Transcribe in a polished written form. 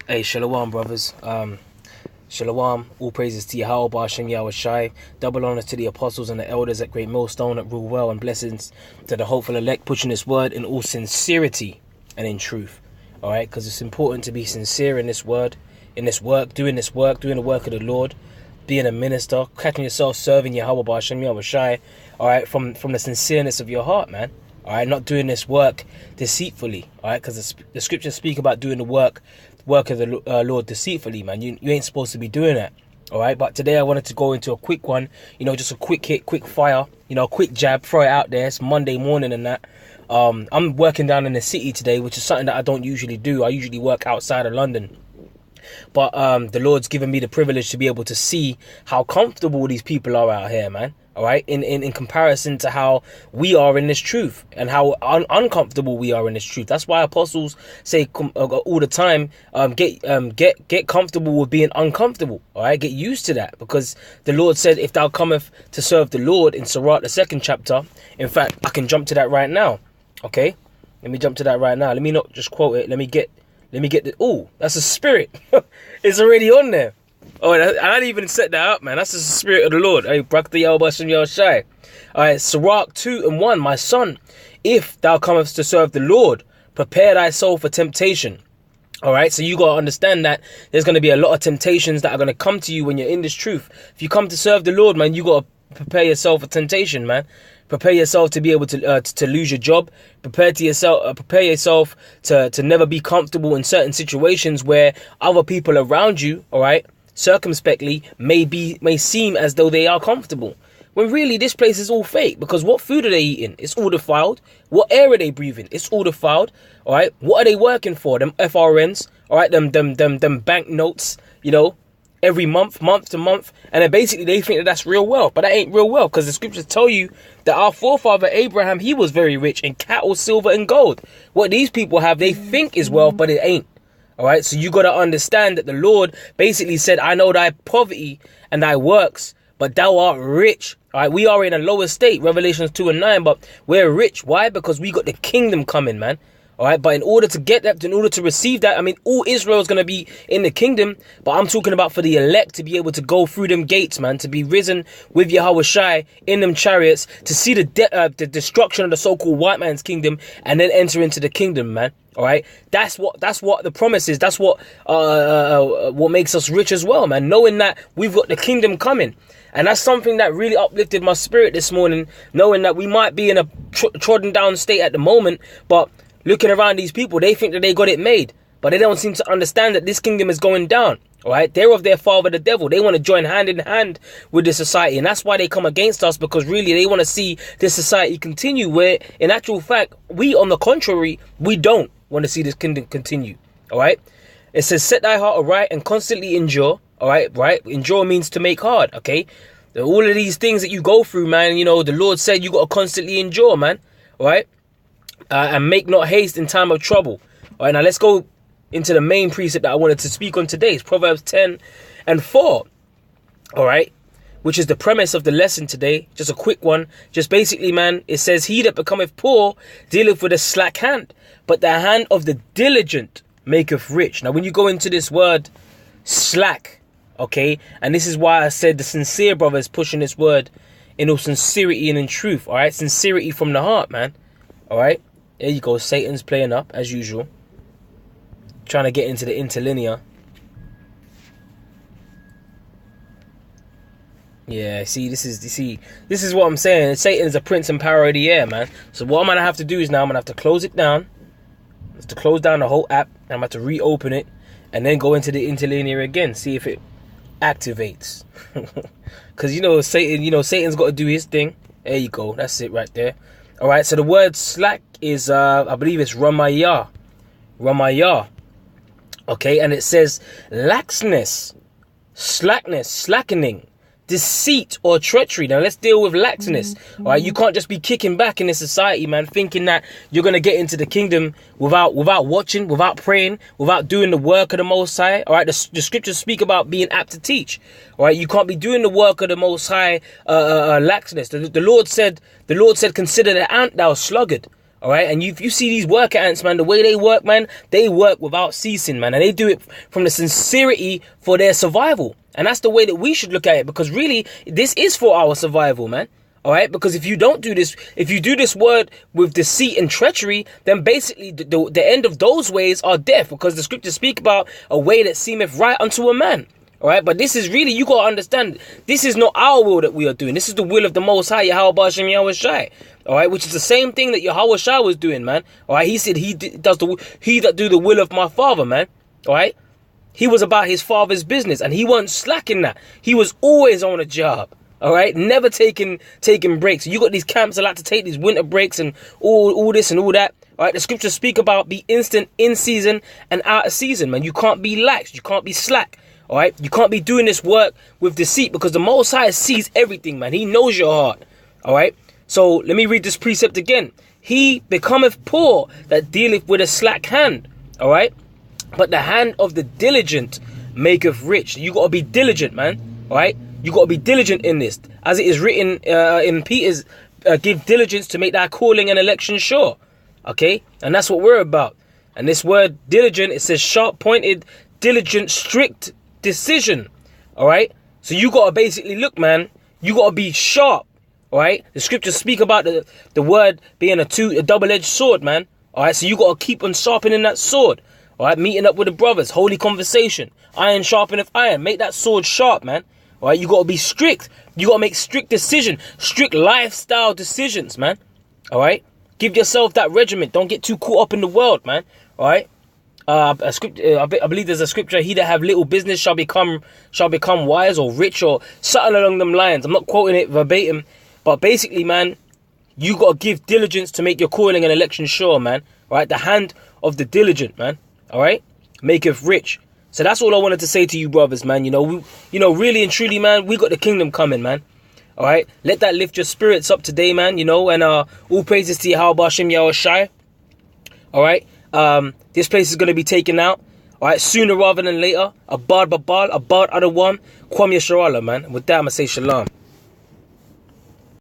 Hey, Shalom, brothers. Shalom, all praises to Yahweh, Hashem, Yahweh Shai. Double honors to the apostles and the elders at GreatMillStone that rule well, and blessings to the hopeful elect pushing this word in all sincerity and in truth. Alright, because it's important to be sincere in this word, in this work, doing the work of the Lord, being a minister, catching yourself serving Yahweh, Hashem, Yahweh Shai. Alright, from the sincereness of your heart, man. Alright, not doing this work deceitfully. Alright, because the scriptures speak about doing the work of the Lord deceitfully, man. You ain't supposed to be doing that. Alright, but today I wanted to go into a quick one, just a quick hit, quick fire, a quick jab, throw it out there. It's Monday morning and that. I'm working down in the city today, which is something that I don't usually do. I usually work outside of London. But the Lord's given me the privilege to be able to see how comfortable these people are out here, man. All right, in comparison to how we are in this truth and how uncomfortable we are in this truth. That's why apostles say all the time, get comfortable with being uncomfortable. All right, get used to that, because the Lord said, if thou cometh to serve the Lord, in Sirach, the 2nd chapter. In fact, I can jump to that right now. Okay, let me jump to that right now. Let me not just quote it. Let me get the. Oh, that's a spirit. It's already on there. Oh, I didn't even set that up, man. That's the spirit of the Lord. Hey, Brakta Yahweh Hashem Yahweh Shai. Alright, Sirach 2:1. My son, if thou comest to serve the Lord, prepare thy soul for temptation. Alright, so you got to understand that there's going to be a lot of temptations that are going to come to you when you're in this truth. If you come to serve the Lord, man, you got to prepare yourself for temptation, man. Prepare yourself to be able to lose your job. Prepare yourself to never be comfortable in certain situations where other people around you, alright, circumspectly may seem as though they are comfortable, when really this place is all fake. Because what food are they eating? It's all defiled. What air are they breathing? It's all defiled. All right, what are they working for? Them FRNs, all right, them bank notes, every month to month, and then basically they think that that's real wealth. But that ain't real wealth, because the scriptures tell you that our forefather Abraham, he was very rich in cattle, silver, and gold. What these people have, they think is wealth, but it ain't. All right, so you got to understand that the Lord basically said, I know thy poverty and thy works, but thou art rich. All right, we are in a lower state, Revelations 2:9, but we're rich. Why? Because we got the kingdom coming, man. All right, but in order to get that, in order to receive that, I mean, all Israel is going to be in the kingdom, but I'm talking about for the elect to be able to go through them gates, man, to be risen with Yahweh Shai in them chariots, to see the destruction of the so-called white man's kingdom, and then enter into the kingdom, man. All right, that's what the promise is. That's what makes us rich as well, man. Knowing that we've got the kingdom coming, and that's something that really uplifted my spirit this morning. Knowing that we might be in a trodden down state at the moment, but looking around these people, they think that they got it made, but they don't seem to understand that this kingdom is going down. All right, they're of their father, the devil. They want to join hand in hand with this society, and that's why they come against us, because really they want to see this society continue. Where, in actual fact, we, on the contrary, we don't want to see this kingdom continue. All right, it says, set thy heart aright and constantly endure. All right, endure means to make hard. Okay, all of these things that you go through, man, the Lord said you got to constantly endure, man. All right, and make not haste in time of trouble. All right, now let's go into the main precept that I wanted to speak on today. It's Proverbs 10:4. All right, which is the premise of the lesson today. Just a quick one. Just basically, man, it says, he that becometh poor dealeth with a slack hand, but the hand of the diligent maketh rich. Now, when you go into this word slack, okay, and this is why I said the sincere brothers pushing this word in all sincerity and in truth. All right, sincerity from the heart, man. All right, there you go. Satan's playing up as usual, trying to get into the interlinear. Yeah, this is what I'm saying. Satan is a prince and power of the air, man. So what I'm gonna have to do is now I'm gonna have to close it down. I have to close down the whole app. I'm gonna have to reopen it and then go into the interlinear again, see if it activates. Because Satan, Satan's got to do his thing. There you go. That's it right there. All right. So the word slack is, I believe it's Ramaya. Okay, and it says laxness, slackness, slackening, deceit or treachery. Now let's deal with laxness. All right, you can't just be kicking back in this society, man, thinking that you're gonna get into the kingdom without watching, without praying, without doing the work of the Most High. All right, the scriptures speak about being apt to teach. All right, you can't be doing the work of the Most High laxness. The Lord said, consider the ant, thou sluggard. All right, and if you see these worker ants, man, the way they work, man, they work without ceasing, man, and they do it from the sincerity for their survival. And that's the way that we should look at it, because really, this is for our survival, man. All right, because if you don't do this, if you do this word with deceit and treachery, then basically the end of those ways are death, because the scriptures speak about a way that seemeth right unto a man. All right, but this is really, you got to understand, this is not our will that we are doing. This is the will of the Most High, Yahweh Shem Yahweh Shai. All right, which is the same thing that Yahweh Shai was doing, man. All right, he said he that do the will of my Father, man. All right, he was about his Father's business, and he wasn't slacking that. He was always on a job. All right, never taking breaks. You got these camps that like to take these winter breaks and all this and all that. All right, the scriptures speak about be instant in season and out of season, man. You can't be lax. You can't be slack. All right, you can't be doing this work with deceit, because the Most High sees everything, man. He knows your heart. All right, so let me read this precept again. He becometh poor that dealeth with a slack hand. All right, but the hand of the diligent maketh rich. You got to be diligent, man. All right, you got to be diligent in this, as it is written in Peter's, give diligence to make thy calling and election sure. Okay, and that's what we're about. And this word diligent, it says sharp pointed, diligent, strict decision. All right, so you got to basically look, man, you got to be sharp. All right, the scriptures speak about the word being a double-edged sword, man. All right, so you got to keep on sharpening that sword. All right, meeting up with the brothers, holy conversation, iron sharpeneth iron, make that sword sharp, man. All right, you got to be strict. You got to make strict decisions, strict lifestyle decisions, man. All right, give yourself that regiment. Don't get too caught up in the world, man. All right. I believe there's a scripture, he that have little business shall become wise or rich or something along them lines. I'm not quoting it verbatim, but basically, man, you got to give diligence to make your calling and election sure, man. All right, the hand of the diligent, man. All right, maketh rich. So that's all I wanted to say to you, brothers, man. Really and truly, man, we got the kingdom coming, man. All right, let that lift your spirits up today, man. And all praises to Yahweh Shem Yahweh Shai. All right. This place is going to be taken out, all right, sooner rather than later. Abad Babal, Abad Adawam, Kwam Yasharallah, man. With that, I'm going to say shalom.